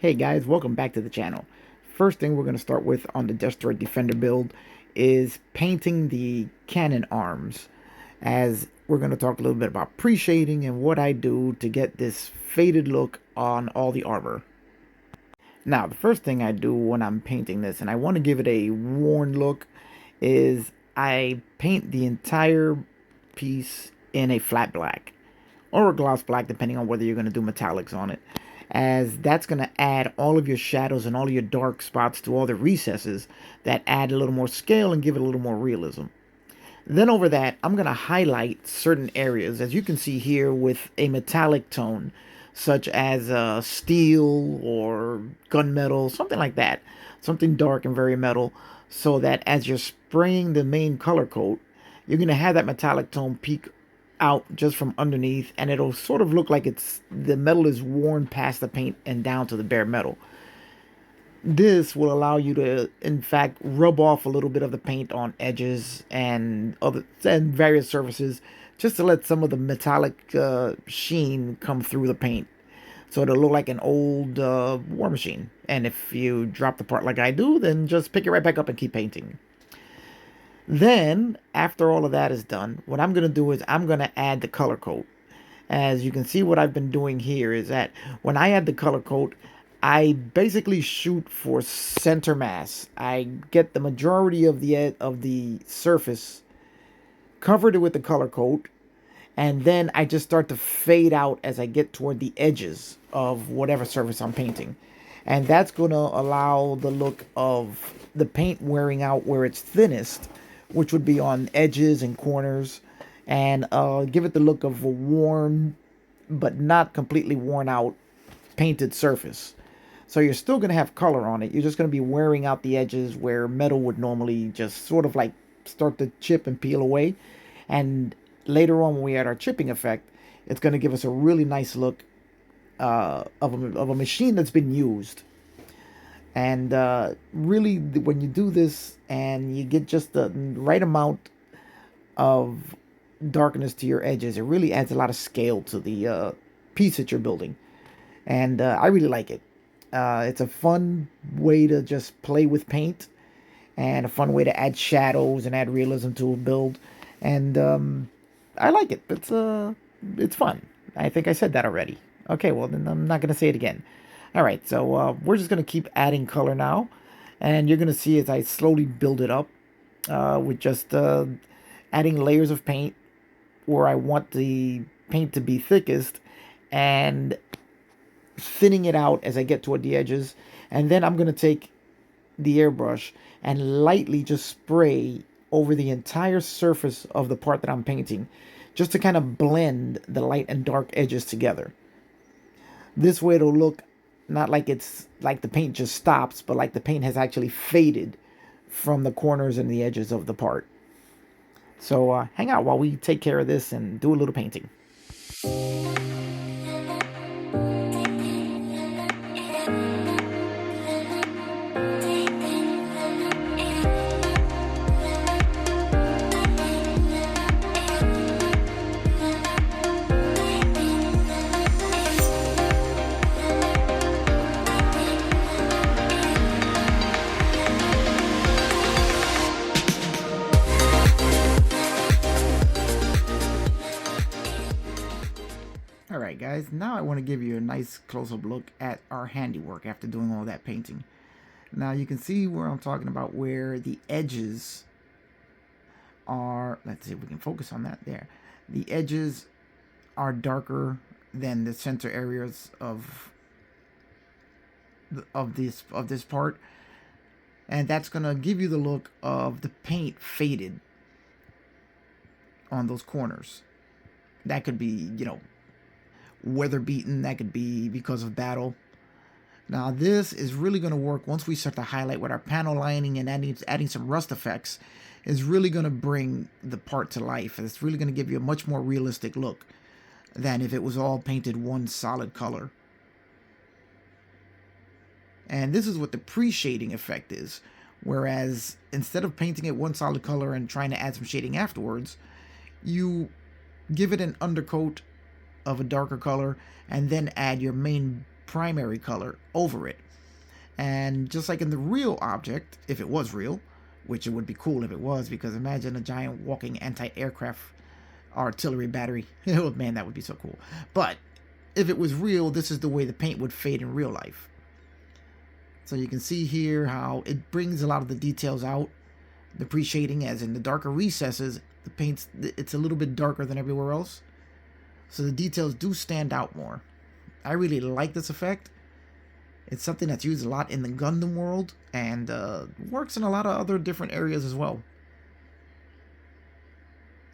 Hey guys, welcome back to the channel. First thing we're going to start with on the destroid defender build is painting the cannon arms, as we're going to talk a little bit about pre-shading and what I do to get this faded look on all the armor. Now, the first thing I do when I'm painting this, and I want to give it a worn look, is I paint the entire piece in a flat black or a gloss black, depending on whether you're going to do metallics on it, as that's going to add all of your shadows and all of your dark spots to all the recesses that add a little more scale and give it a little more realism. Then over that, I'm going to highlight certain areas, as you can see here, with a metallic tone, such as steel or gunmetal, something like that. Something dark and very metal, so that as you're spraying the main color coat, you're going to have that metallic tone peek out just from underneath, and it'll sort of look like the metal is worn past the paint and down to the bare metal. This will allow you to, in fact, rub off a little bit of the paint on edges and various surfaces, just to let some of the metallic sheen come through the paint, so it'll look like an old war machine. And if you drop the part like I do, then just pick it right back up and keep painting. Then, after all of that is done, what I'm going to do is I'm going to add the color coat. As you can see, what I've been doing here is that when I add the color coat, I basically shoot for center mass. I get the majority of the surface, covered it with the color coat, and then I just start to fade out as I get toward the edges of whatever surface I'm painting. And that's going to allow the look of the paint wearing out where it's thinnest, which would be on edges and corners, and give it the look of a worn, but not completely worn out, painted surface. So you're still going to have color on it. You're just going to be wearing out the edges where metal would normally just sort of like start to chip and peel away. And later on, when we add our chipping effect, it's going to give us a really nice look of a machine that's been used. And really, when you do this and you get just the right amount of darkness to your edges, it really adds a lot of scale to the piece that you're building. And I really like it. It's a fun way to just play with paint, and a fun way to add shadows and add realism to a build. And I like it. It's fun. I think I said that already. Okay, well then I'm not gonna say it again. All right, so we're just gonna keep adding color now, and you're gonna see as I slowly build it up with just adding layers of paint where I want the paint to be thickest, and thinning it out as I get toward the edges. And then I'm going to take the airbrush and lightly just spray over the entire surface of the part that I'm painting, just to kind of blend the light and dark edges together. This way it'll look not like it's like the paint just stops, but like the paint has actually faded from the corners and the edges of the part. So hang out while we take care of this and do a little painting. Alright guys, now I want to give you a nice close-up look at our handiwork after doing all that painting. Now you can see where I'm talking about, where the edges are, let's see if we can focus on that there. The edges are darker than the center areas of this part. And that's going to give you the look of the paint faded on those corners. That could be, you know, weather beaten, that could be because of battle. Now this is really going to work once we start to highlight with our panel lining, and adding some rust effects is really going to bring the part to life. It's really going to give you a much more realistic look than if it was all painted one solid color. And this is what the pre-shading effect is, whereas instead of painting it one solid color and trying to add some shading afterwards, you give it an undercoat of a darker color and then add your main primary color over it. And just like in the real object, if it was real, which it would be cool if it was, because imagine a giant walking anti-aircraft artillery battery. Oh man, that would be so cool. But if it was real, this is the way the paint would fade in real life. So you can see here how it brings a lot of the details out. The pre-shading, as in the darker recesses, the paint's, it's a little bit darker than everywhere else. So the details do stand out more. I really like this effect. It's something that's used a lot in the Gundam world, and works in a lot of other different areas as well.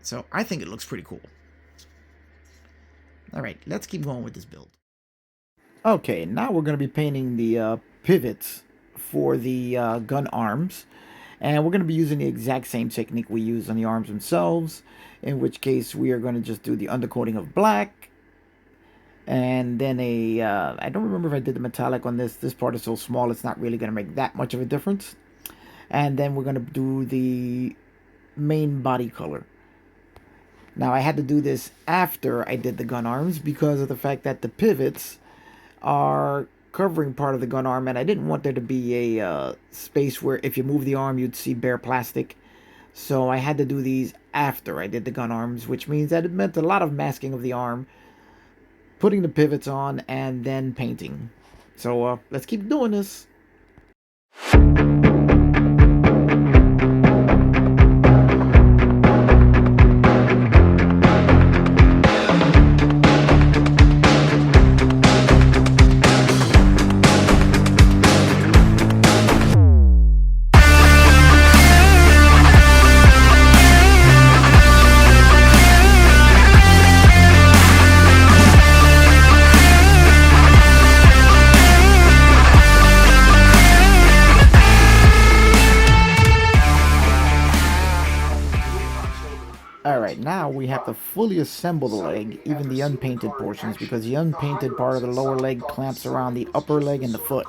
So I think it looks pretty cool. Alright, let's keep going with this build. Okay, now we're going to be painting the pivots for the gun arms. And we're going to be using the exact same technique we use on the arms themselves. In which case we are going to just do the undercoating of black. And then I don't remember if I did the metallic on this. This part is so small it's not really going to make that much of a difference. And then we're going to do the main body color. Now I had to do this after I did the gun arms because of the fact that the pivots are covering part of the gun arm, and I didn't want there to be a space where if you move the arm you'd see bare plastic. So I had to do these after I did the gun arms, which means that it meant a lot of masking of the arm, putting the pivots on, and then painting. So let's keep doing this. Alright, now we have to fully assemble the leg, even the unpainted portions, because the unpainted part of the lower leg clamps around the upper leg and the foot.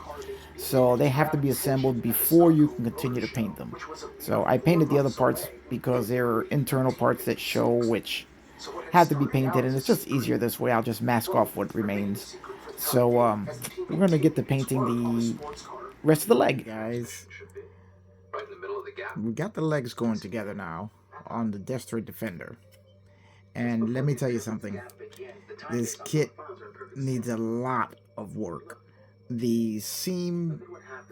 So they have to be assembled before you can continue to paint them. So I painted the other parts because there are internal parts that show which have to be painted, and it's just easier this way. I'll just mask off what remains. So we're going to get to painting the rest of the leg, guys. We got the legs going together now on the destroid defender, and let me tell you something, this kit needs a lot of work. The seam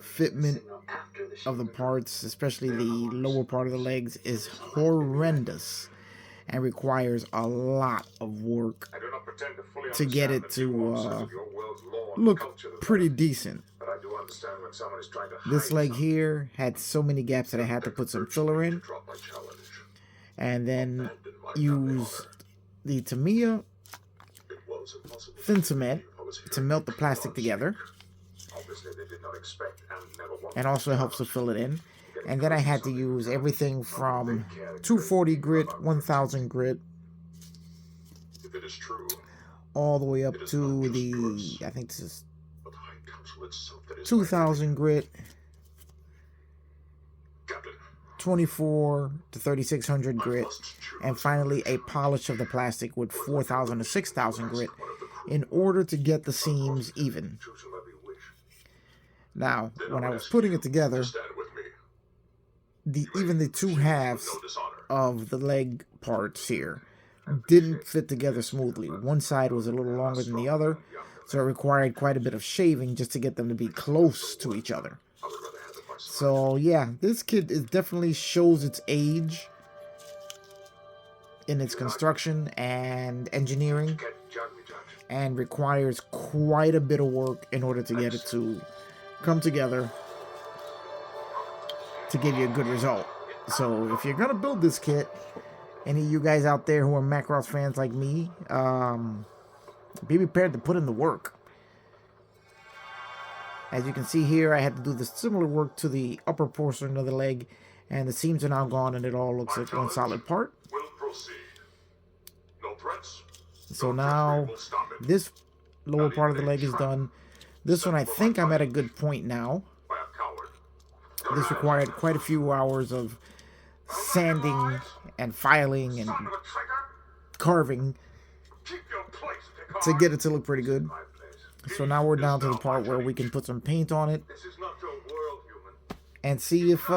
fitment of the parts, especially the lower part of the legs, is horrendous and requires a lot of work to get it to look pretty decent. This leg here had so many gaps that I had to put some filler in, and then use the Tamiya thin cement to melt the plastic together, and also helps to fill it in. And then I had to use everything from 240 grit, 1000 grit, all the way up to the, I think this is 2000 grit, 24 to 3600 grit, and finally a polish of the plastic with 4000 to 6000 grit in order to get the seams even. Now, when I was putting it together, even the two halves of the leg parts here didn't fit together smoothly. One side was a little longer than the other, so it required quite a bit of shaving just to get them to be close to each other. So yeah, this kit definitely shows its age in its construction and engineering, and requires quite a bit of work in order to get it to come together to give you a good result. So if you're gonna build this kit, any of you guys out there who are Macross fans like me, be prepared to put in the work. As you can see here, I had to do the similar work to the upper portion of the leg, and the seams are now gone and it all looks like one solid part. So now this lower part of the leg is done. This one, I think I'm at a good point now. This required quite a few hours of sanding and filing and carving to get it to look pretty good. So now we're down to the part where we can put some paint on it This is not your world, human. and see if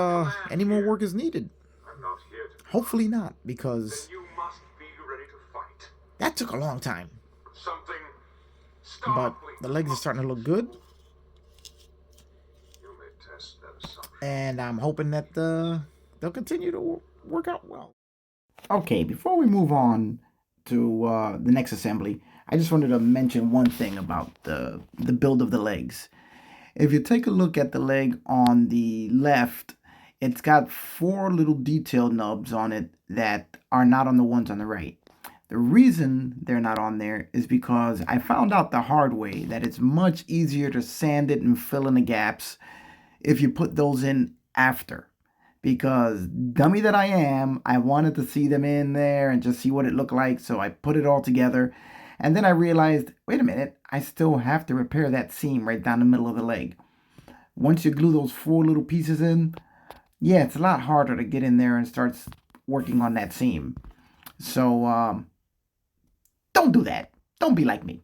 any more work is needed. I'm not here to. Hopefully not, Then because you must be ready to fight. that took a long time. Something But startling. the legs are starting to look good, You may test that assumption. and I'm hoping that they'll continue to work out well. Okay, before we move on to the next assembly, I just wanted to mention one thing about the build of the legs. If you take a look at the leg on the left, it's got four little detail nubs on it that are not on the ones on the right. The reason they're not on there is because I found out the hard way that it's much easier to sand it and fill in the gaps if you put those in after. Because dummy that I am, I wanted to see them in there and just see what it looked like, so I put it all together. And then I realized, wait a minute, I still have to repair that seam right down the middle of the leg. Once you glue those four little pieces in, yeah, it's a lot harder to get in there and start working on that seam. So don't do that. Don't be like me.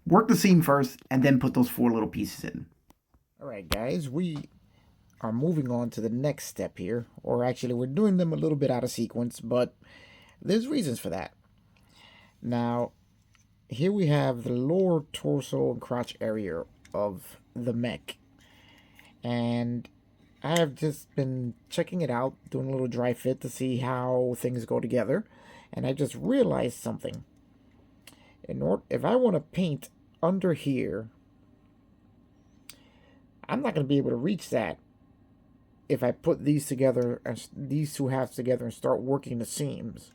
Work the seam first and then put those four little pieces in. All right, guys, we are moving on to the next step here. Or actually, we're doing them a little bit out of sequence, but there's reasons for that. Now, here we have the lower torso and crotch area of the mech. And I have just been checking it out, doing a little dry fit to see how things go together. And I just realized something. If I want to paint under here, I'm not going to be able to reach that if I put these together, these two halves together, and start working the seams.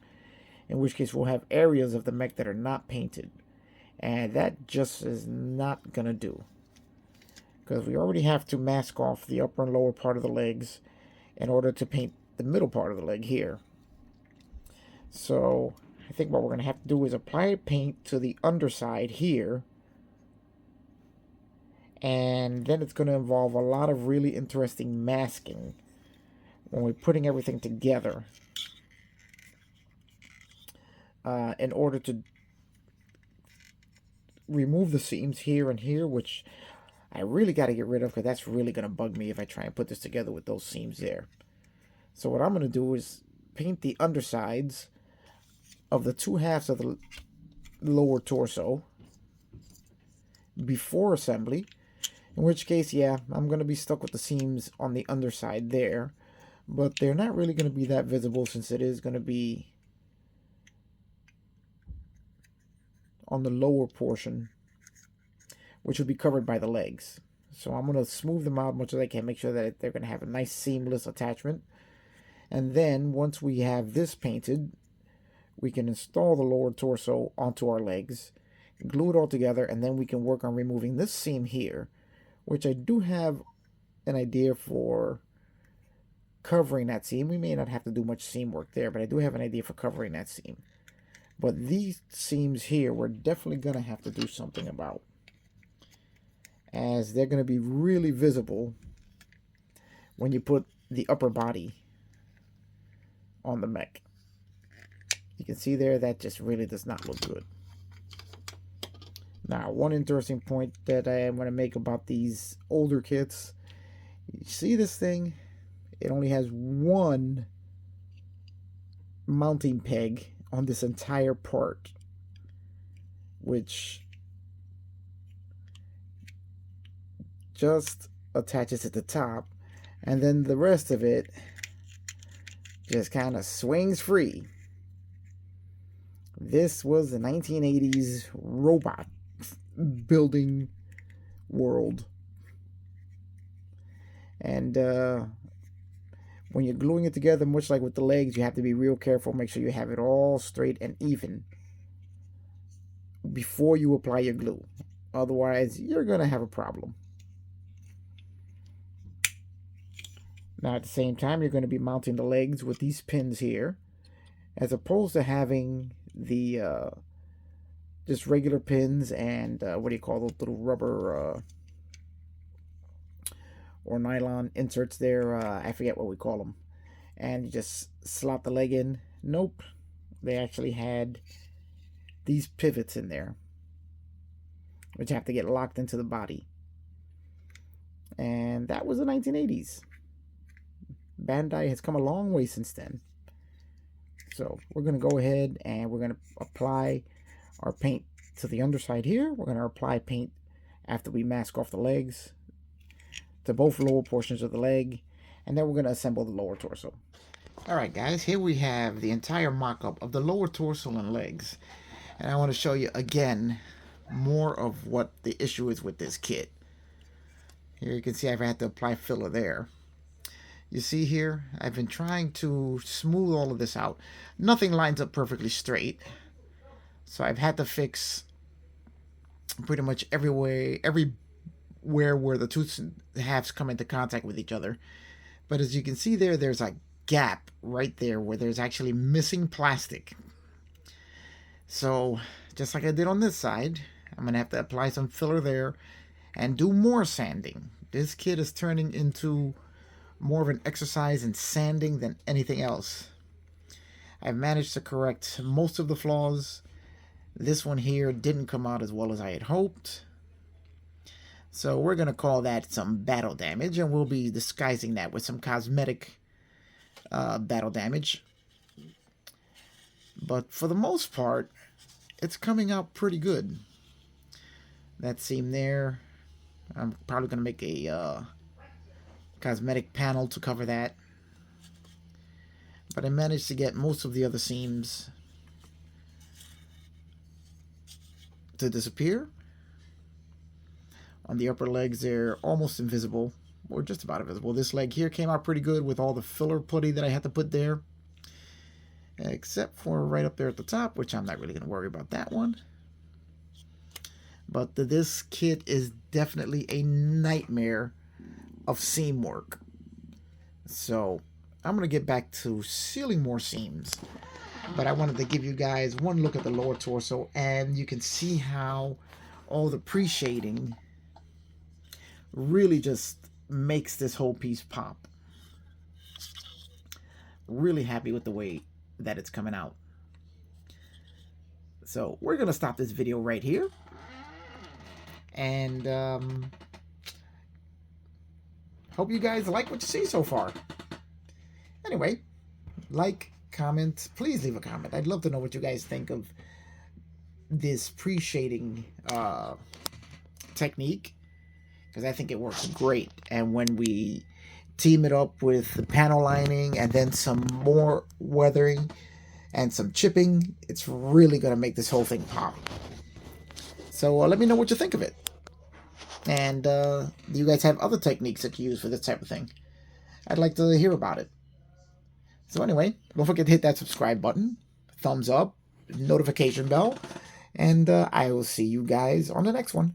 In which case, we'll have areas of the mech that are not painted. And that just is not going to do. Because we already have to mask off the upper and lower part of the legs in order to paint the middle part of the leg here. So I think what we're going to have to do is apply paint to the underside here. And then it's going to involve a lot of really interesting masking when we're putting everything together. In order to remove the seams here and here, which I really got to get rid of, because that's really going to bug me if I try and put this together with those seams there. So what I'm going to do is paint the undersides of the two halves of the lower torso before assembly. In which case, yeah, I'm going to be stuck with the seams on the underside there. But they're not really going to be that visible, since it is going to be on the lower portion, which will be covered by the legs. So I'm going to smooth them out as much as I can, make sure that they're going to have a nice seamless attachment. And then once we have this painted, we can install the lower torso onto our legs, glue it all together, and then we can work on removing this seam here, which I do have an idea for covering that seam. We may not have to do much seam work there, but I do have an idea for covering that seam. But these seams here, we're definitely going to have to do something about, as they're going to be really visible when you put the upper body on the mech. You can see there that just really does not look good. Now, one interesting point that I am going to make about these older kits, you see this thing? It only has one mounting peg on this entire part, which just attaches at the top, and then the rest of it just kind of swings free. This was the 1980s robot building world. And when you're gluing it together, much like with the legs, you have to be real careful. Make sure you have it all straight and even before you apply your glue. Otherwise, you're going to have a problem. Now, at the same time, you're going to be mounting the legs with these pins here, as opposed to having the just regular pins and what do you call those little rubber or nylon inserts there? I forget what we call them. And you just slot the leg in. Nope. They actually had these pivots in there, which have to get locked into the body. And that was the 1980s. Bandai has come a long way since then. So we're going to go ahead and we're going to apply our paint to the underside here. We're going to apply paint after we mask off the legs to both lower portions of the leg. And then we're going to assemble the lower torso. Alright guys, here we have the entire mock-up of the lower torso and legs. And I want to show you again more of what the issue is with this kit. Here you can see I've had to apply filler there. You see here, I've been trying to smooth all of this out. Nothing lines up perfectly straight. So I've had to fix pretty much everywhere where the two halves come into contact with each other. But as you can see there, there's a gap right there where there's actually missing plastic. So just like I did on this side, I'm going to have to apply some filler there and do more sanding. This kit is turning into more of an exercise in sanding than anything else. I've managed to correct most of the flaws. This one here didn't come out as well as I had hoped. So we're going to call that some battle damage, and we'll be disguising that with some cosmetic battle damage. But for the most part, it's coming out pretty good. That seam there, I'm probably going to make a cosmetic panel to cover that. But I managed to get most of the other seams to disappear. On the upper legs, they're almost invisible, or just about invisible. This leg here came out pretty good with all the filler putty that I had to put there. Except for right up there at the top, which I'm not really going to worry about that one. But this kit is definitely a nightmare of seam work. So I'm going to get back to sealing more seams. But I wanted to give you guys one look at the lower torso, and you can see how all the pre-shading really just makes this whole piece pop. Really happy with the way that it's coming out. So we're going to stop this video right here. And hope you guys like what you see so far. Anyway, like, comment, please leave a comment. I'd love to know what you guys think of this pre-shading technique, because I think it works great. And when we team it up with the panel lining and then some more weathering and some chipping, it's really going to make this whole thing pop. So let me know what you think of it. And do you guys have other techniques that you use for this type of thing? I'd like to hear about it. So anyway, don't forget to hit that subscribe button, thumbs up, notification bell, and I will see you guys on the next one.